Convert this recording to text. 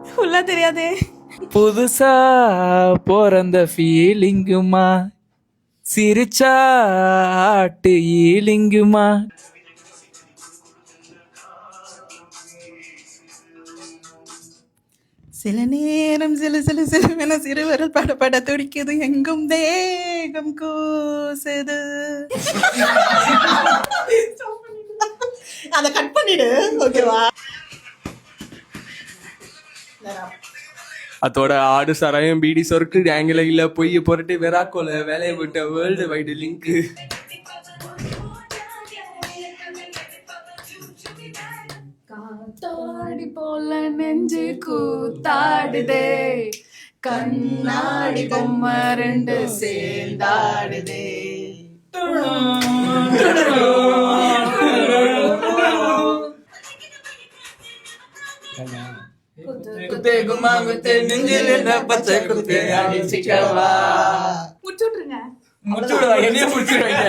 ஃபுல்லா தெரியாதே. புதுசா பிறந்த ஃபீலிங்குமா, சிரிச்சா ஆட்டு ஈலிங்குமா. சில நேரம் சில சில சிலுவென சிறுவர்கள் படபட துடிக்குது, எங்கும் தேகம் கூசுது. அத கட் பண்ணிடு, ஓகேவா? அதோட ஆடு சராயம் பீடி சொருக்கு ஆங்கில இல்ல பொய் பொருட்டு வெறாக்கோல வேலையை விட்ட வேர்ல்டு வைடு லிங்க். காத்தாடி போல நெஞ்சு கூத்தாடுதே, கண்ணாடி பொம்மை ரெண்டு சேர்ந்தாடுதே. குத்தே கும்மா குத்தே நெஞ்சில் என்ன பச்சை குத்தே அடிச்சுக்கவா. முடிச்சுட்ருங்க. முச்சுடுவா, என்னைய முடிச்சுடுவாங்க.